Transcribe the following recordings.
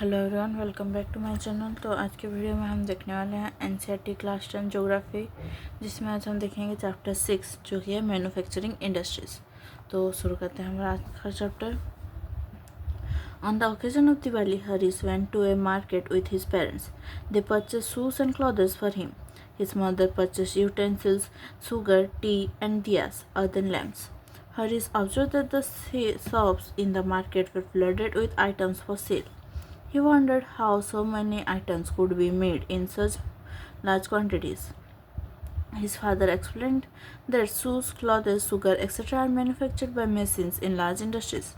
Hello everyone, welcome back to my channel. तो आज के वीडियो में हम देखने वाले हैं एनसीईआरटी क्लास 10 ज्योग्राफी, जिसमें आज हम देखेंगे चैप्टर 6 जो कि है मैन्युफैक्चरिंग इंडस्ट्रीज। तो शुरू करते हैं हमारा आज का chapter. On the occasion of Diwali, Haris went to a market with his parents. They purchased shoes and clothes for him. His mother purchased utensils, sugar, tea, and diyas, earthen lamps. Haris observed that the shops in the market were flooded with items for sale. He wondered how so many items could be made in such large quantities. His father explained that shoes, clothes, sugar, etc. are manufactured by machines in large industries.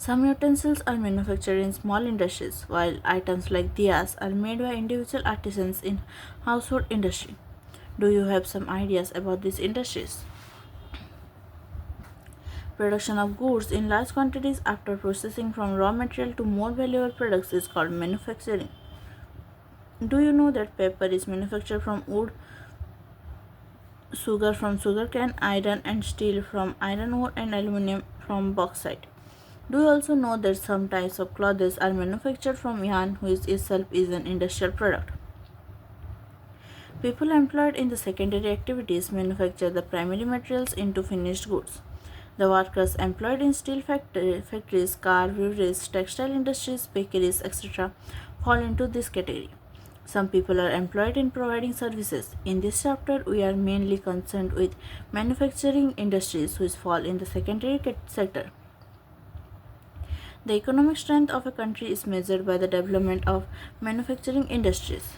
Some utensils are manufactured in small industries, while items like diyas are made by individual artisans in household industry. Do you have some ideas about these industries? Production of goods in large quantities after processing from raw material to more valuable products is called manufacturing. Do you know that paper is manufactured from wood, sugar from sugarcane, iron and steel from iron ore, and aluminum from bauxite? Do you also know that some types of clothes are manufactured from yarn, which itself is an industrial product? People employed in the secondary activities manufacture the primary materials into finished goods. The workers employed in steel factories, car breweries, textile industries, bakeries, etc. fall into this category. Some people are employed in providing services. In this chapter, we are mainly concerned with manufacturing industries which fall in the secondary sector. The economic strength of a country is measured by the development of manufacturing industries.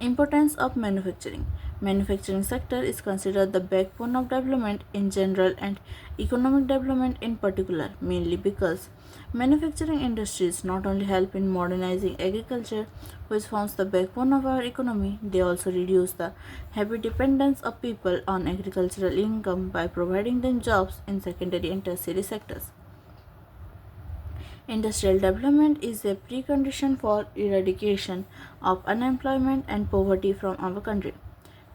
Importance of manufacturing. Manufacturing sector is considered the backbone of development in general and economic development in particular, mainly because manufacturing industries not only help in modernizing agriculture, which forms the backbone of our economy, they also reduce the heavy dependence of people on agricultural income by providing them jobs in secondary and tertiary sectors. Industrial development is a precondition for eradication of unemployment and poverty from our country.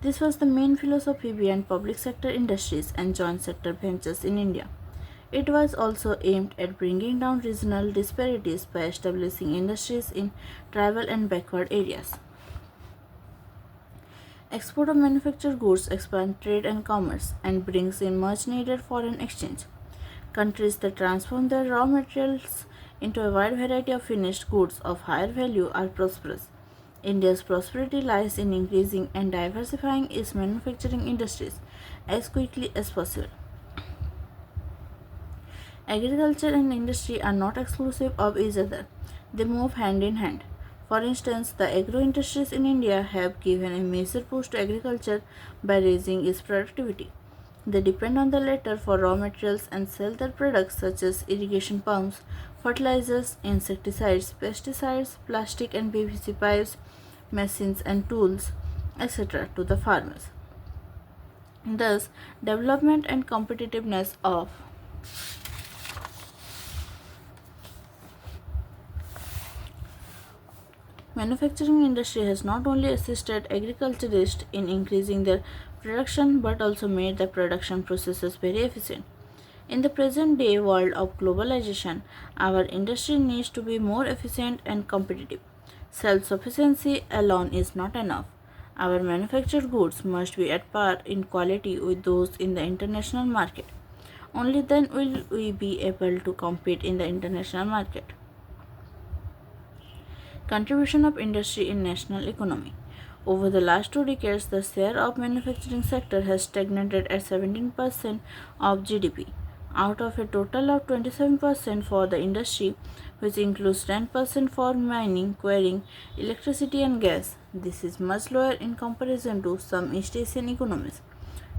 This was the main philosophy behind public sector industries and joint sector ventures in India. It was also aimed at bringing down regional disparities by establishing industries in tribal and backward areas. Export of manufactured goods expands trade and commerce and brings in much needed foreign exchange. Countries that transform their raw materials into a wide variety of finished goods of higher value are prosperous. India's prosperity lies in increasing and diversifying its manufacturing industries as quickly as possible. Agriculture and industry are not exclusive of each other, they move hand in hand. For instance, the agro industries in India have given a major boost to agriculture by raising its productivity. They depend on the latter for raw materials and sell their products such as irrigation pumps, fertilizers, insecticides, pesticides, plastic and PVC pipes, machines and tools, etc. to the farmers. Thus, development and competitiveness of manufacturing industry has not only assisted agriculturists in increasing their production but also made the production processes very efficient. In the present day world of globalization, our industry needs to be more efficient and competitive. Self sufficiency alone is not enough. Our manufactured goods must be at par in quality with those in the international market. Only then will we be able to compete in the international market. Contribution of industry in national economy. Over the last 2 decades, the share of manufacturing sector has stagnated at 17% of GDP, out of a total of 27% for the industry, which includes 10% for mining, quarrying, electricity and gas. This is much lower in comparison to some East Asian economies,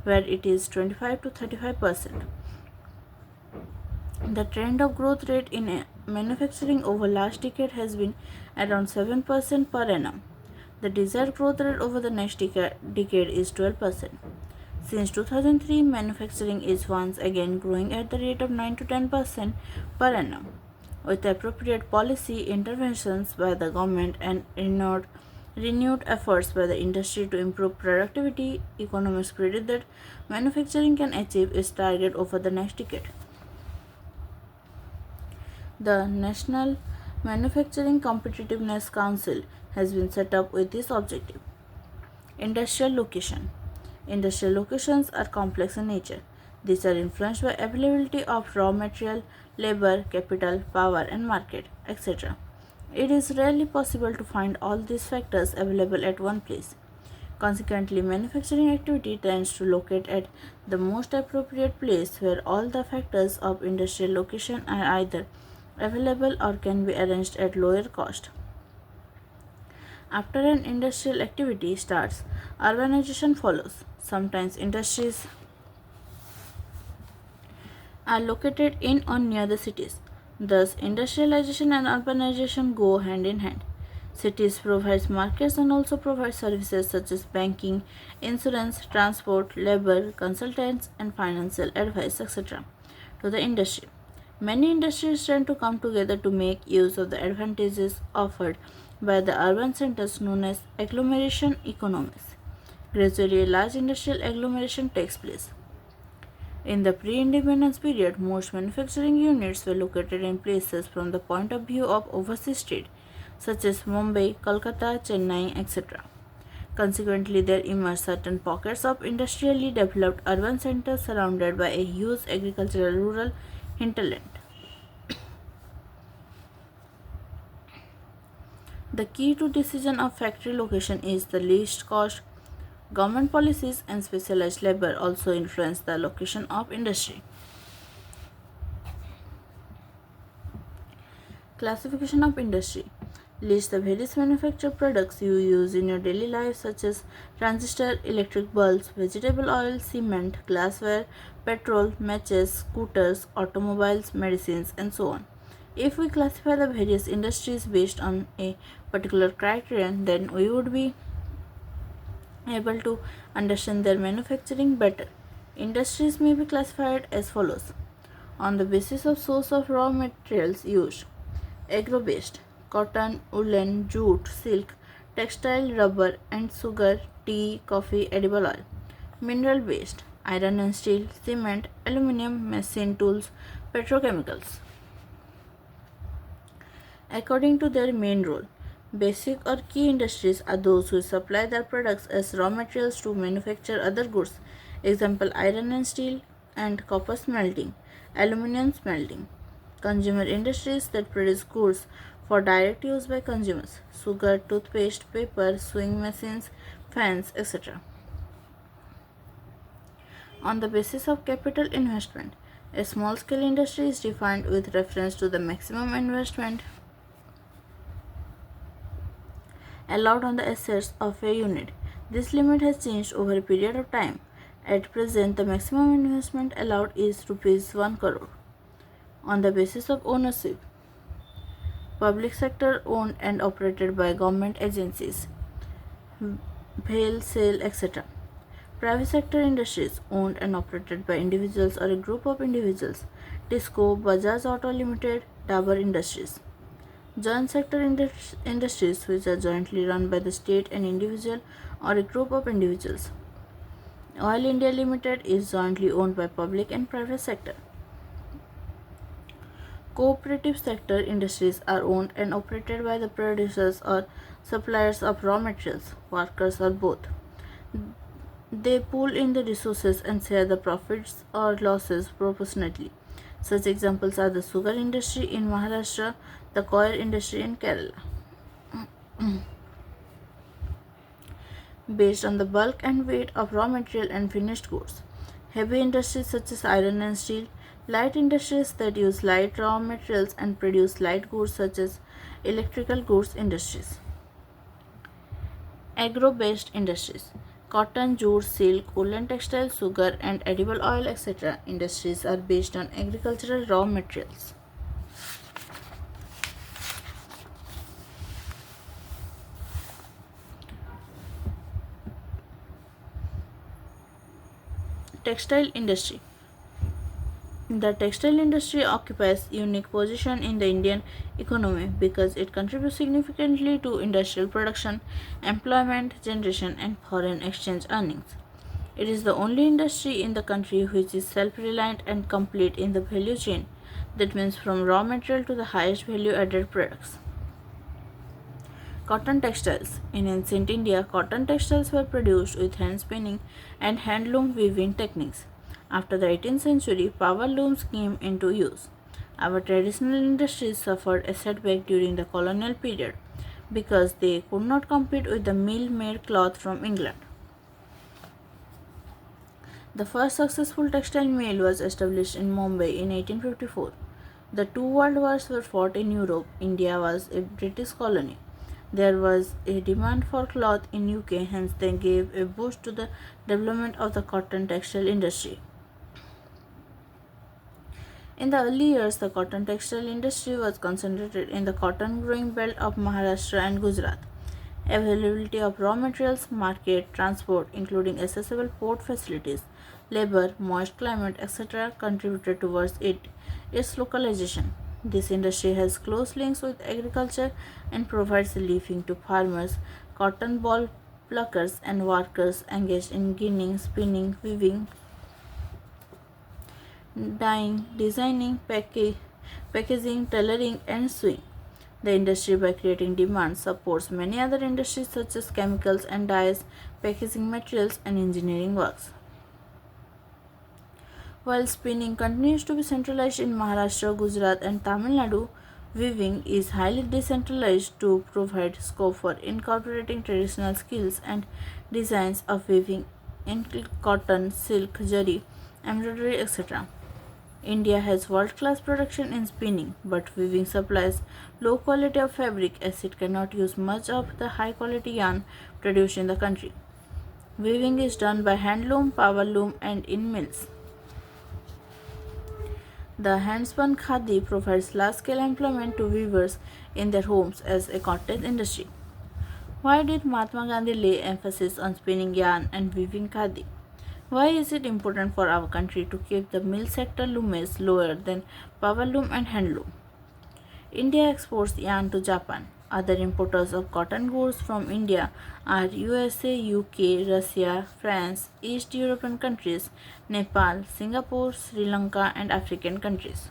where it is 25 to 35%. The trend of growth rate in manufacturing over last decade has been around 7% per annum. The desired growth rate over the next decade is 12%. Since 2003, manufacturing is once again growing at the rate of 9 to 10% per annum. With appropriate policy interventions by the government and renewed efforts by the industry to improve productivity, economists predict that manufacturing can achieve its target over the next decade. The National Manufacturing Competitiveness Council has been set up with this objective. Industrial location. Industrial locations are complex in nature. These are influenced by availability of raw material, labor, capital, power and market, etc. It is rarely possible to find all these factors available at one place. Consequently, manufacturing activity tends to locate at the most appropriate place where all the factors of industrial location are either available or can be arranged at lower cost. After an industrial activity starts, urbanization follows. Sometimes industries are located in or near the cities. Thus, industrialization and urbanization go hand in hand. Cities provide markets and also provide services such as banking, insurance, transport, labor, consultants, and financial advice, etc. to the industry. Many industries tend to come together to make use of the advantages offered by the urban centers known as agglomeration economies. Gradually, a large industrial agglomeration takes place. In the pre-independence period, most manufacturing units were located in places from the point of view of overseas trade, such as Mumbai, Kolkata, Chennai, etc. Consequently, there emerged certain pockets of industrially developed urban centers surrounded by a huge agricultural rural hinterland. The key to decision of factory location is the least cost. Government policies and specialized labor also influence the location of industry. Classification of industry lists the various manufactured products you use in your daily life, such as transistor, electric bulbs, vegetable oil, cement, glassware, petrol, matches, scooters, automobiles, medicines, and so on. If we classify the various industries based on a particular criterion, then we would be able to understand their manufacturing better. Industries may be classified as follows on the basis of source of raw materials used: agro-based, cotton, woolen, jute, silk, textile, rubber and sugar, tea, coffee, edible oil; mineral-based, iron and steel, cement, aluminium, machine tools, petrochemicals. According to their main role, basic or key industries are those who supply their products as raw materials to manufacture other goods. Example: iron and steel and copper smelting, aluminium smelting. Consumer industries that produce goods for direct use by consumers: sugar, toothpaste, paper, sewing machines, fans, etc. On the basis of capital investment, a small scale industry is defined with reference to the maximum investment allowed on the assets of a unit. This limit has changed over a period of time. At present, the maximum investment allowed is Rs 1 crore. On the basis of ownership, public sector owned and operated by government agencies, whale, sale, etc. Private sector industries owned and operated by individuals or a group of individuals, Tisco, Bajaj Auto Limited, Dabur Industries. Joint sector industries which are jointly run by the state and individual or a group of individuals. Oil India Limited is jointly owned by public and private sector. Cooperative sector industries are owned and operated by the producers or suppliers of raw materials, workers or both. They pool in the resources and share the profits or losses proportionately. Such examples are the sugar industry in Maharashtra, the coir industry in Kerala. Based on the bulk and weight of raw material and finished goods. Heavy industries such as iron and steel, light industries that use light raw materials and produce light goods such as electrical goods industries. Agro-based industries. Cotton, jute, silk, woolen textile, sugar and edible oil, etc. industries are based on agricultural raw materials. Textile industry. The textile industry occupies a unique position in the Indian economy because it contributes significantly to industrial production, employment generation and foreign exchange earnings. It is the only industry in the country which is self-reliant and complete in the value chain. that means from raw material to the highest value added products. Cotton textiles. In ancient India, cotton textiles were produced with hand spinning and handloom weaving techniques. After the 18th century, power looms came into use. Our traditional industries suffered a setback during the colonial period because they could not compete with the mill-made cloth from England. The first successful textile mill was established in Mumbai in 1854. The two world wars were fought in Europe. India was a British colony. There was a demand for cloth in UK, hence they gave a boost to the development of the cotton textile industry. In the early years, the cotton textile industry was concentrated in the cotton growing belt of Maharashtra and Gujarat. Availability of raw materials, market, transport, including accessible port facilities, labor, moist climate, etc., contributed towards its localization. This industry has close links with agriculture and provides a living to farmers, cotton ball pluckers, and workers engaged in ginning, spinning, weaving, dyeing, designing, packaging, tailoring, and sewing. The industry, by creating demand, supports many other industries such as chemicals and dyes, packaging materials, and engineering works. While spinning continues to be centralized in Maharashtra, Gujarat, and Tamil Nadu, weaving is highly decentralized to provide scope for incorporating traditional skills and designs of weaving in cotton, silk, zari, embroidery, etc. India has world-class production in spinning, but weaving supplies low quality of fabric as it cannot use much of the high-quality yarn produced in the country. Weaving is done by handloom, power loom, and in mills. The handspun khadi provides large-scale employment to weavers in their homes as a cottage industry. Why did Mahatma Gandhi lay emphasis on spinning yarn and weaving khadi? Why is it important for our country to keep the mill sector looms lower than power loom and handloom? India exports yarn to Japan. Other importers of cotton goods from India are USA, UK, Russia, France, East European countries, Nepal, Singapore, Sri Lanka, and African countries.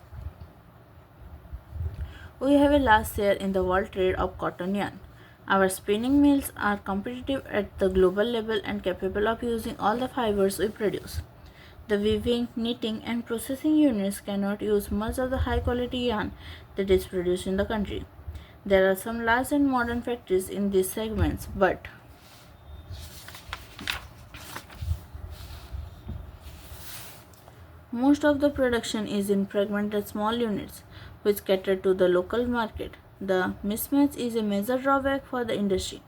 We have a large share in the world trade of cotton yarn. Our spinning mills are competitive at the global level and capable of using all the fibers we produce. The weaving, knitting, and processing units cannot use much of the high quality yarn that is produced in the country. There are some large and modern factories in these segments, but most of the production is in fragmented small units which cater to the local market. The mismatch is a major drawback for the industry.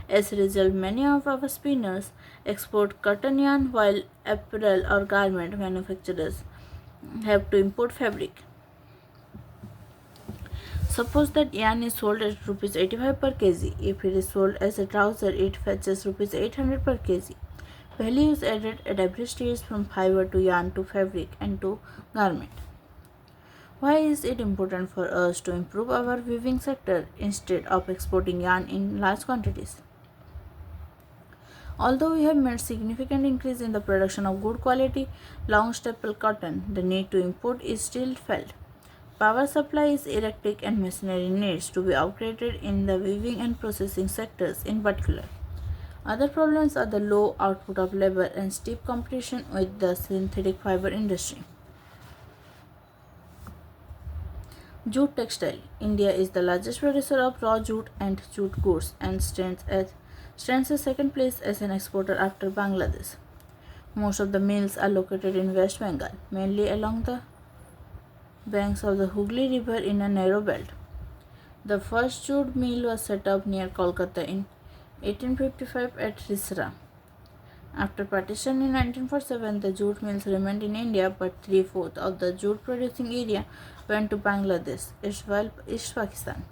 As a result, many of our spinners export cotton yarn while apparel or garment manufacturers have to import fabric. Suppose that yarn is sold at Rs 85 per kg. If it is sold as a trouser, it fetches Rs 800 per kg. Value is added at every stage from fiber to yarn to fabric and to garment. Why is it important for us to improve our weaving sector instead of exporting yarn in large quantities? Although we have made significant increase in the production of good quality long staple cotton, the need to import is still felt. Power supply is erratic and machinery needs to be upgraded in the weaving and processing sectors in particular. Other problems are the low output of labor and steep competition with the synthetic fiber industry. Jute textile. India is the largest producer of raw jute and jute goods and stands at second place as an exporter after Bangladesh. Most of the mills are located in West Bengal, mainly along the banks of the Hooghly River in a narrow belt. The first jute mill was set up near Kolkata in 1855 at Risra. After partition in 1947, the jute mills remained in India, but 3/4 of the jute producing area went to Bangladesh, East Pakistan.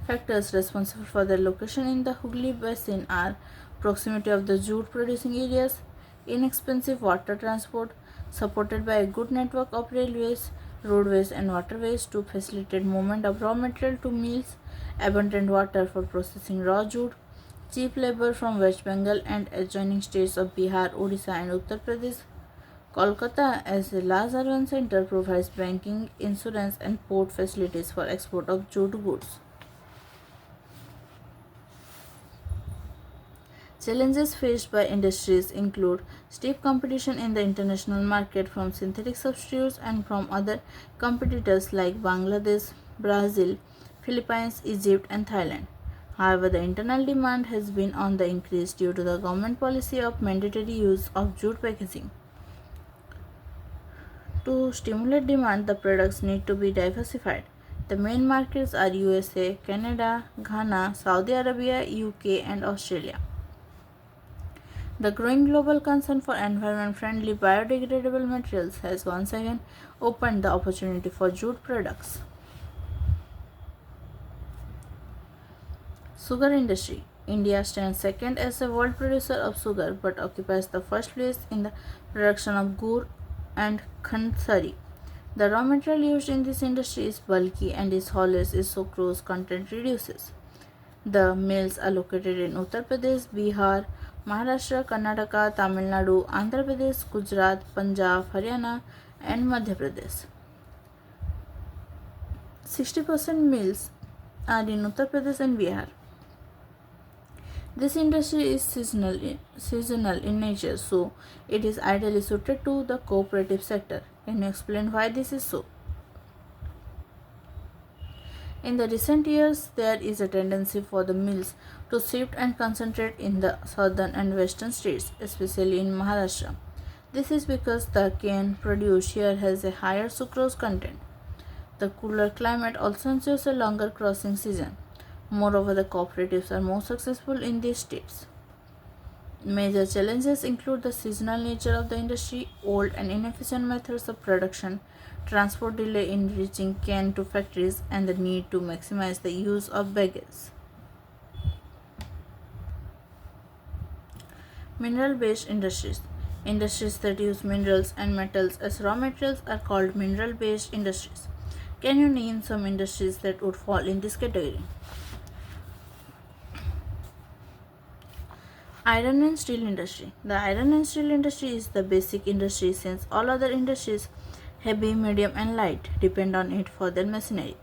Factors responsible for their location in the Hooghly Basin are proximity of the jute producing areas, inexpensive water transport, supported by a good network of railways, roadways, and waterways to facilitate movement of raw material to mills, abundant water for processing raw jute, cheap labor from West Bengal and adjoining states of Bihar, Odisha, and Uttar Pradesh, Kolkata, as a large urban center, provides banking, insurance, and port facilities for export of jute goods. Challenges faced by industries include stiff competition in the international market from synthetic substitutes and from other competitors like Bangladesh, Brazil, Philippines, Egypt, and Thailand. However, the internal demand has been on the increase due to the government policy of mandatory use of jute packaging. To stimulate demand, the products need to be diversified. The main markets are USA, Canada, Ghana, Saudi Arabia, UK, and Australia. The growing global concern for environment-friendly biodegradable materials has once again opened the opportunity for jute products. Sugar industry. India stands second as a world producer of sugar but occupies the first place in the production of gur and khandsari. The raw material used in this industry is bulky and its haulage is sucrose content reduces. The mills are located in Uttar Pradesh, Bihar, Maharashtra, Karnataka, Tamil Nadu, Andhra Pradesh, Gujarat, Punjab, Haryana, and Madhya Pradesh. 60% mills are in Uttar Pradesh and Bihar. This industry is seasonal in nature, so it is ideally suited to the cooperative sector. Can you explain why this is so? In the recent years, there is a tendency for the mills to shift and concentrate in the southern and western states, especially in Maharashtra. This is because the cane produced here has a higher sucrose content. The cooler climate also ensures a longer crossing season. Moreover, the cooperatives are more successful in these states. Major challenges include the seasonal nature of the industry, old and inefficient methods of production, transport delay in reaching cane to factories, and the need to maximize the use of baggage. Mineral-based industries. Industries that use minerals and metals as raw materials are called mineral-based industries. Can you name some industries that would fall in this category? Iron and steel industry. The iron and steel industry is the basic industry since all other industries, heavy, medium, and light, depend on it for their machinery.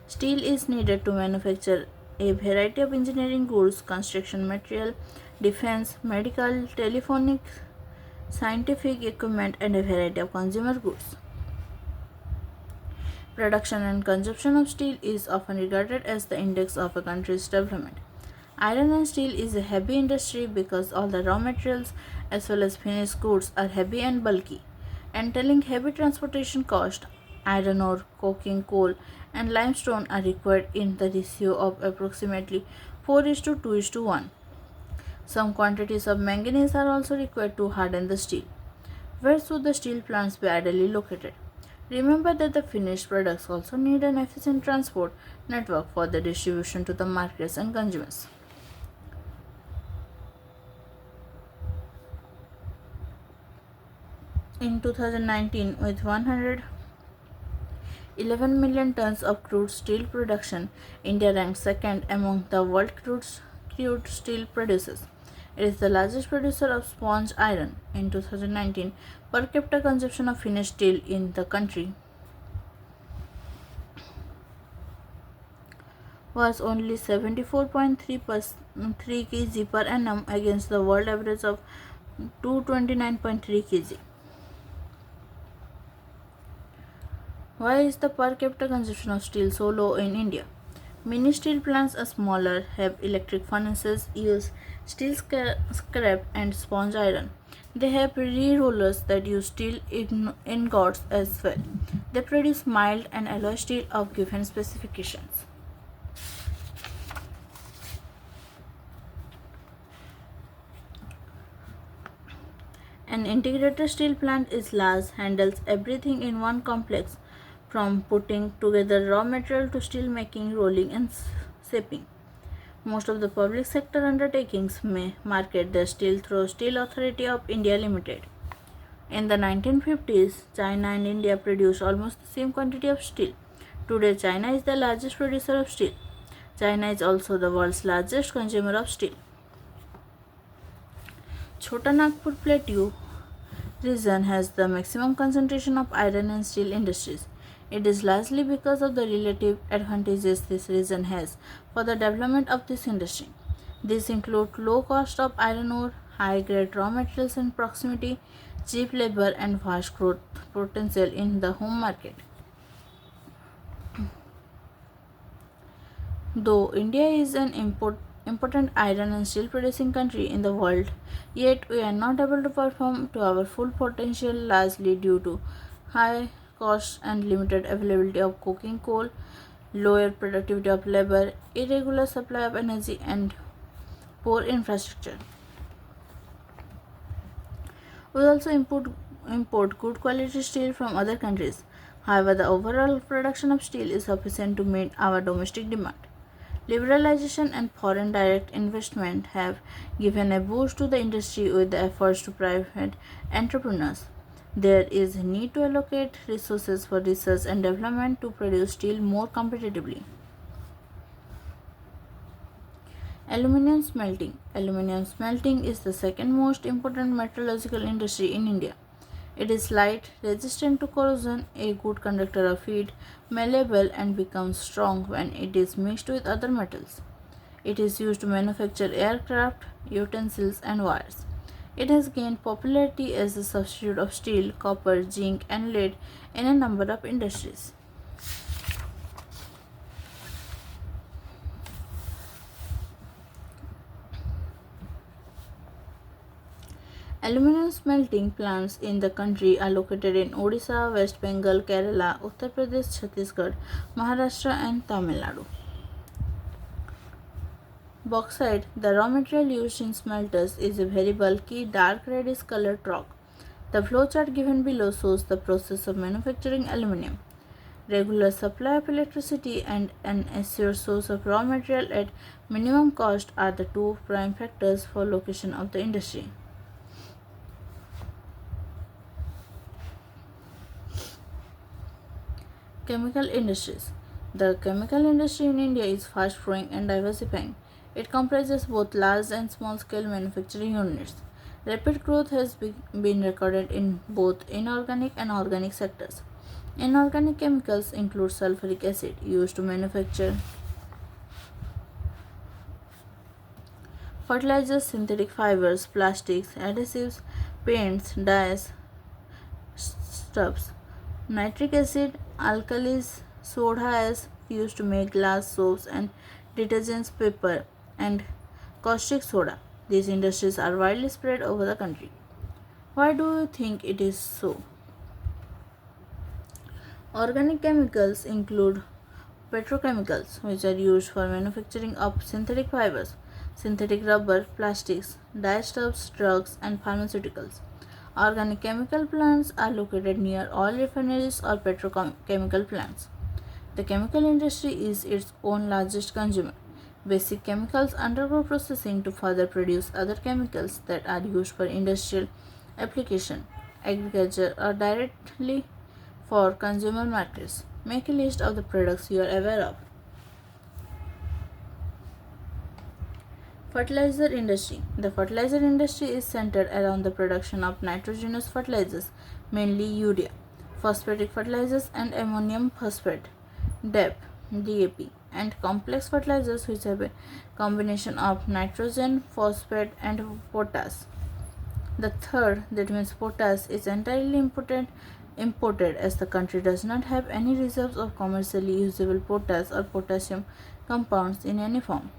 Steel is needed to manufacture a variety of engineering goods, construction material, defense, medical, telephonic, scientific equipment, and a variety of consumer goods. Production and consumption of steel is often regarded as the index of a country's development. Iron and steel is a heavy industry because all the raw materials as well as finished goods are heavy and bulky, entailing heavy transportation cost. Iron ore, coking coal, and limestone are required in the ratio of approximately 4:2:1. Some quantities of manganese are also required to harden the steel. Where should the steel plants be ideally located? Remember that the finished products also need an efficient transport network for the distribution to the markets and consumers. In 2019, with 111 million tons of crude steel production, India ranked second among the world crude steel producers. It is the largest producer of sponge iron. In 2019, per capita consumption of finished steel in the country was only 74.3 kg per annum against the world average of 229.3 kg. Why is the per capita consumption of steel so low in India? Many steel plants are smaller, have electric furnaces, use steel scrap and sponge iron. They have re-rollers that use steel ingots as well. They produce mild and alloy steel of given specifications. An integrated steel plant is large, handles everything in one complex, from putting together raw material to steel making, rolling, and shaping. Most of the public sector undertakings may market their steel through Steel Authority of India Limited. In the 1950s, China and India produced almost the same quantity of steel. Today, China is the largest producer of steel. China is also the world's largest consumer of steel. Chota Nagpur Plateau region has the maximum concentration of iron and steel industries. It is largely because of the relative advantages this region has for the development of this industry. These include low cost of iron ore, high grade raw materials in proximity, cheap labor, and vast growth potential in the home market. Though India is an important iron and steel producing country in the world, yet we are not able to perform to our full potential largely due to high costs and limited availability of coking coal, lower productivity of labor, irregular supply of energy, and poor infrastructure. We also import good quality steel from other countries. However, the overall production of steel is sufficient to meet our domestic demand. Liberalization and foreign direct investment have given a boost to the industry with the efforts to private entrepreneurs. There is a need to allocate resources for research and development to produce steel more competitively. Aluminum smelting. Aluminum smelting is the second most important metallurgical industry in India. It is light, resistant to corrosion, a good conductor of heat, malleable, and becomes strong when it is mixed with other metals. It is used to manufacture aircraft, utensils, and wires. It has gained popularity as a substitute of steel, copper, zinc, and lead in a number of industries. Aluminum smelting plants in the country are located in Odisha, West Bengal, Kerala, Uttar Pradesh, Chhattisgarh, Maharashtra, and Tamil Nadu. Bauxite, the raw material used in smelters, is a very bulky, dark reddish colored rock. The flowchart given below shows the process of manufacturing aluminum. Regular supply of electricity and an assured source of raw material at minimum cost are the two prime factors for location of the industry. Chemical industries. The chemical industry in India is fast growing and diversifying. It comprises both large and small scale manufacturing units. Rapid growth has been recorded in both inorganic and organic sectors. Inorganic chemicals include sulfuric acid used to manufacture fertilizers, synthetic fibers, plastics, adhesives, paints, dyes, stuffs. Nitric acid, alkalis, soda ash used to make glass, soaps, and detergents, paper, and caustic soda. These industries are widely spread over the country. Why do you think it is so? Organic chemicals include petrochemicals, which are used for manufacturing of synthetic fibers, synthetic rubber, plastics, dyestuffs, drugs, and pharmaceuticals. Organic chemical plants are located near oil refineries or petrochemical plants. The chemical industry is its own largest consumer. Basic chemicals undergo processing to further produce other chemicals that are used for industrial application, agriculture, or directly for consumer markets. Make a list of the products you are aware of. Fertilizer industry. The fertilizer industry is centered around the production of nitrogenous fertilizers, mainly urea, phosphatic fertilizers, and ammonium phosphate, DAP, and complex fertilizers which have a combination of nitrogen, phosphate, and potash. The third, that means potash, is entirely imported as the country does not have any reserves of commercially usable potash or potassium compounds in any form.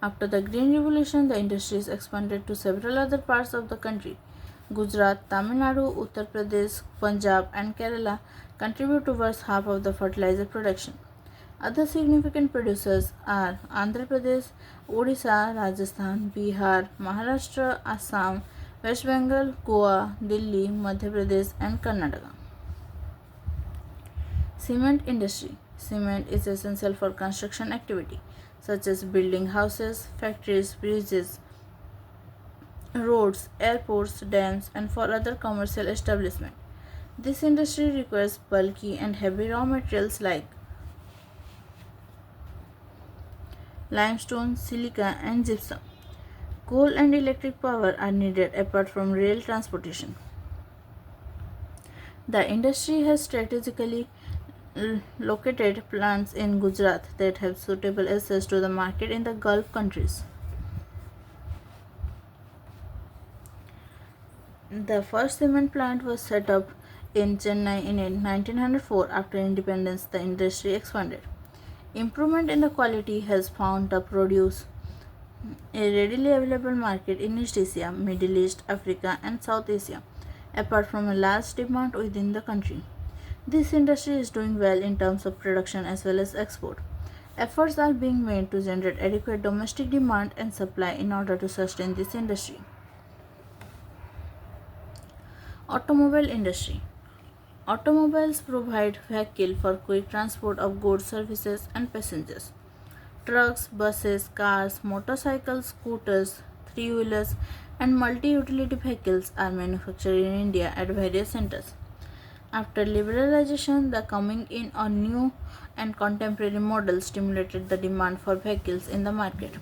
After the Green Revolution, the industries expanded to several other parts of the country. Gujarat, Tamil Nadu, Uttar Pradesh, Punjab, and Kerala contribute towards half of the fertilizer production. Other significant producers are Andhra Pradesh, Odisha, Rajasthan, Bihar, Maharashtra, Assam, West Bengal, Goa, Delhi, Madhya Pradesh, and Karnataka. Cement industry. Cement is essential for construction activity such as building houses, factories, bridges, roads, airports, dams, and for other commercial establishment. This industry requires bulky and heavy raw materials like limestone, silica, and gypsum. Coal and electric power are needed apart from rail transportation. The industry has strategically located plants in Gujarat that have suitable access to the market in the Gulf countries. The first cement plant was set up in Chennai in 1904. After independence, the industry expanded. Improvement in the quality has found the produce a readily available market in East Asia, Middle East, Africa, and South Asia, apart from a large demand within the country. This industry is doing well in terms of production as well as export. Efforts are being made to generate adequate domestic demand and supply in order to sustain this industry. Automobile industry. Automobiles provide vehicle for quick transport of goods, services, and passengers. Trucks, buses, cars, motorcycles, scooters, three-wheelers, and multi-utility vehicles are manufactured in India at various centers. After liberalization, the coming in of new and contemporary models stimulated the demand for vehicles in the market,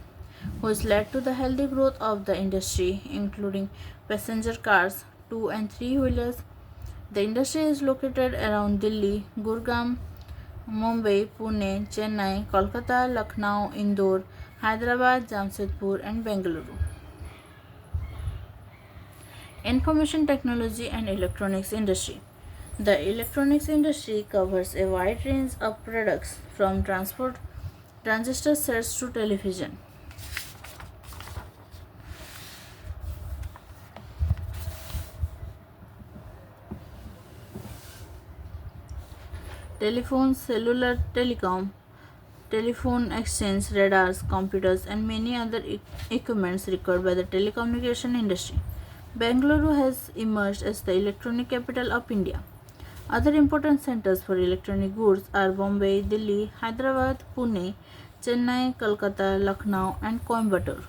which led to the healthy growth of the industry, including passenger cars, two and three-wheelers. The industry is located around Delhi, Gurgaon, Mumbai, Pune, Chennai, Kolkata, Lucknow, Indore, Hyderabad, Jamshedpur, and Bengaluru. Information technology and electronics industry. The electronics industry covers a wide range of products from transistor sets to television, telephones, cellular telecom, telephone exchange, radars, computers, and many other equipments required by the telecommunication industry. Bengaluru has emerged as the electronic capital of India. Other important centers for electronic goods are Bombay, Delhi, Hyderabad, Pune, Chennai, Kolkata, Lucknow, and Coimbatore.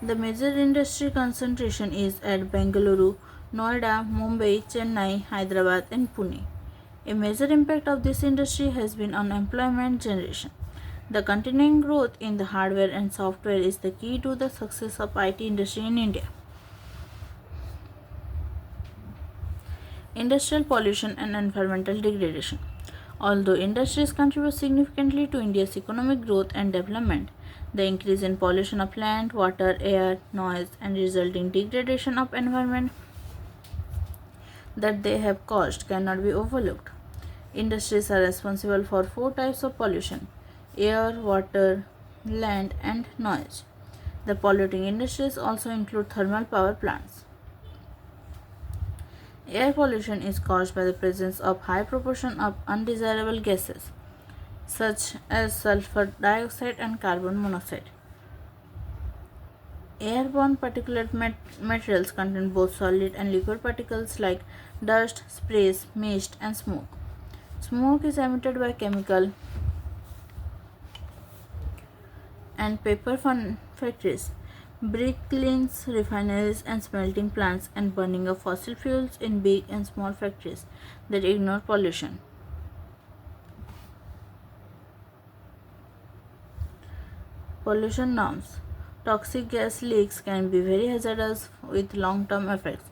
The major industry concentration is at Bengaluru, Noida, Mumbai, Chennai, Hyderabad, and Pune. A major impact of this industry has been on employment generation. The continuing growth in the hardware and software is the key to the success of IT industry in India. Industrial pollution and environmental degradation. Although industries contribute significantly to India's economic growth and development, the increase in pollution of land, water, air, noise, and resulting degradation of environment that they have caused cannot be overlooked. Industries are responsible for four types of pollution: air, water, land, and noise. The polluting industries also include thermal power plants. Air pollution is caused by the presence of high proportion of undesirable gases such as sulfur dioxide and carbon monoxide. Airborne particulate materials contain both solid and liquid particles like dust, sprays, mist, and smoke. Smoke is emitted by chemical and paper factories, brick kilns, refineries, and smelting plants, and burning of fossil fuels in big and small factories that ignore pollution. Pollution norms. Toxic gas leaks can be very hazardous with long-term effects.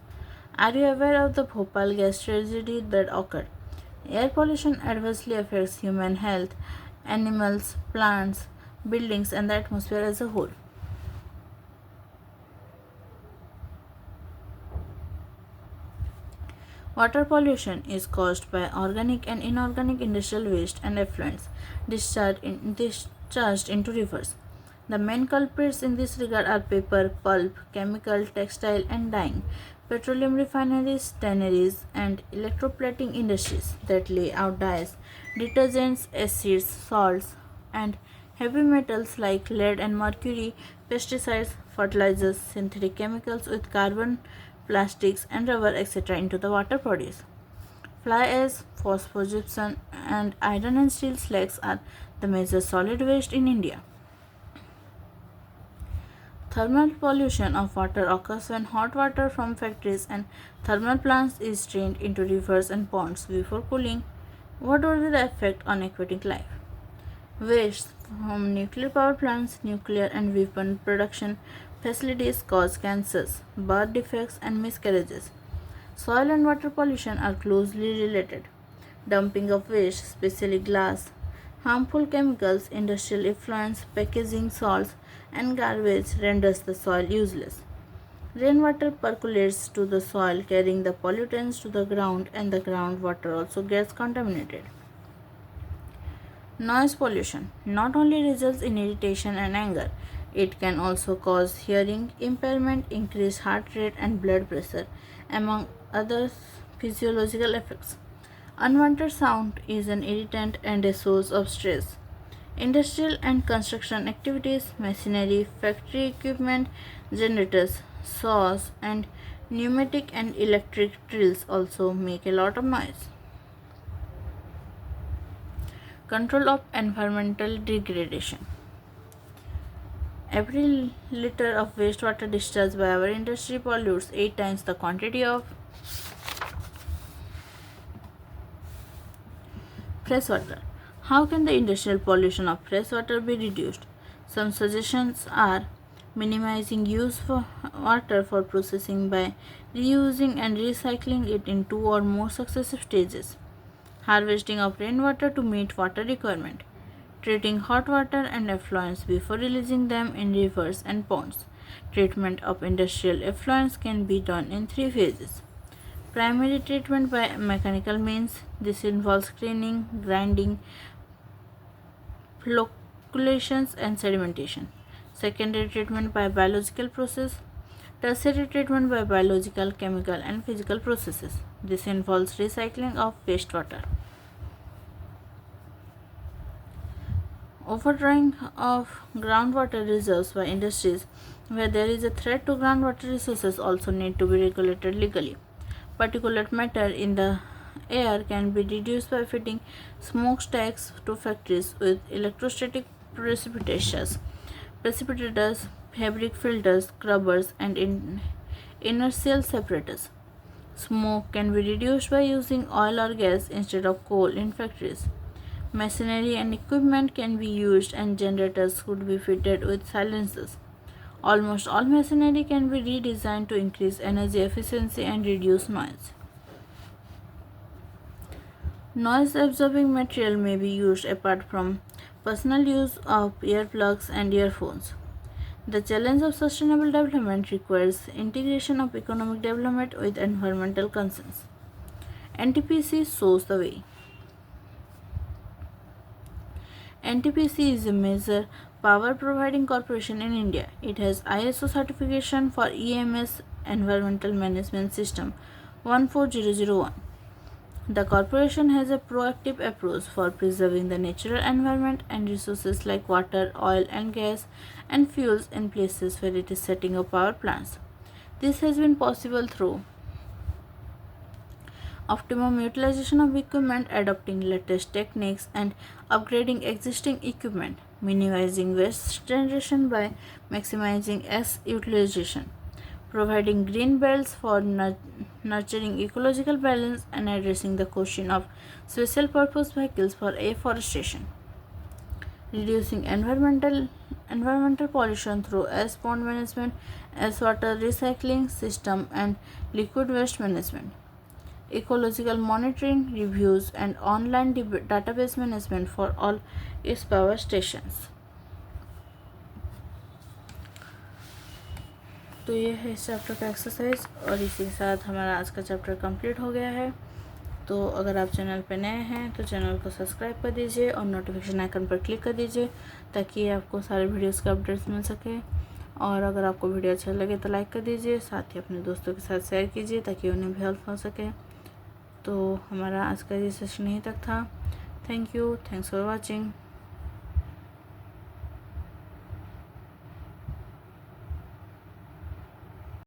Are you aware of the Bhopal gas tragedy that occurred? Air pollution adversely affects human health, animals, plants, buildings, and the atmosphere as a whole. Water pollution is caused by organic and inorganic industrial waste and effluents discharged into rivers. The main culprits in this regard are paper, pulp, chemical, textile, and dyeing, petroleum refineries, tanneries, and electroplating industries that lay out dyes, detergents, acids, salts, and heavy metals like lead and mercury, pesticides, fertilizers, synthetic chemicals with carbon, plastics, and rubber, etc. into the water bodies. Fly ash, phosphogypsum, and iron and steel slags are the major solid waste in India. Thermal pollution of water occurs when hot water from factories and thermal plants is strained into rivers and ponds before cooling. What would be the effect on aquatic life? Waste nuclear power plants, nuclear and weapon production facilities cause cancers, birth defects, and miscarriages. Soil and water pollution are closely related. Dumping of waste, especially glass, harmful chemicals, industrial effluents, packaging, salts, and garbage renders the soil useless. Rainwater percolates to the soil, carrying the pollutants to the ground, and the groundwater also gets contaminated. Noise pollution not only results in irritation and anger, it can also cause hearing impairment, increased heart rate, and blood pressure, among other physiological effects. Unwanted sound is an irritant and a source of stress. Industrial and construction activities, machinery, factory equipment, generators, saws, and pneumatic and electric drills also make a lot of noise. Control of environmental degradation. Every liter of wastewater discharged by our industry pollutes 8 times the quantity of fresh water. How can the industrial pollution of fresh water be reduced? Some suggestions are minimizing use of water for processing by reusing and recycling it in 2 or more successive stages. Harvesting of rainwater to meet water requirement. Treating hot water and effluents before releasing them in rivers and ponds. Treatment of industrial effluents can be done in 3 phases. Primary treatment by mechanical means. This involves cleaning, grinding, flocculations, and sedimentation. Secondary treatment by biological process. Tertiary treatment by biological, chemical, and physical processes. This involves recycling of wastewater. Overdrawing of groundwater reserves by industries where there is a threat to groundwater resources also need to be regulated legally. Particulate matter in the air can be reduced by fitting smokestacks to factories with electrostatic precipitators, fabric filters, scrubbers, and inertial separators. Smoke can be reduced by using oil or gas instead of coal in factories. Machinery and equipment can be used and generators could be fitted with silencers. Almost all machinery can be redesigned to increase energy efficiency and reduce noise. Noise absorbing material may be used apart from personal use of earplugs and earphones. The challenge of sustainable development requires integration of economic development with environmental concerns. NTPC shows the way. NTPC is a major power providing corporation in India. It has ISO certification for EMS Environmental Management System 14001. The corporation has a proactive approach for preserving the natural environment and resources like water, oil and gas and fuels in places where it is setting up power plants. This has been possible through optimum utilization of equipment, adopting latest techniques, and upgrading existing equipment, minimizing waste generation by maximizing S utilization, providing green belts for nurturing ecological balance, and addressing the question of special purpose vehicles for afforestation, reducing environmental pollution through ash pond management, ash water recycling system, and liquid waste management, ecological monitoring, reviews, and online database management for all its power stations. तो ये है इस chapter का exercise और इसी के साथ हमारा आज का चैप्टर कंप्लीट हो गया है। तो अगर आप चैनल पर नए हैं तो चैनल को सब्सक्राइब कर दीजिए और नोटिफिकेशन आइकन पर क्लिक कर दीजिए ताकि आपको सारे वीडियोस के अपडेट्स मिल सके। और अगर आपको वीडियो अच्छा लगे तो लाइक कर दीजिए, साथ ही अपने दोस्तों के साथ शेयर कीजिए ताकि उन्हें भी हेल्प हो सके। तो हमारा आज का ये सेशन यहीं तक था। Thank you, thanks for watching.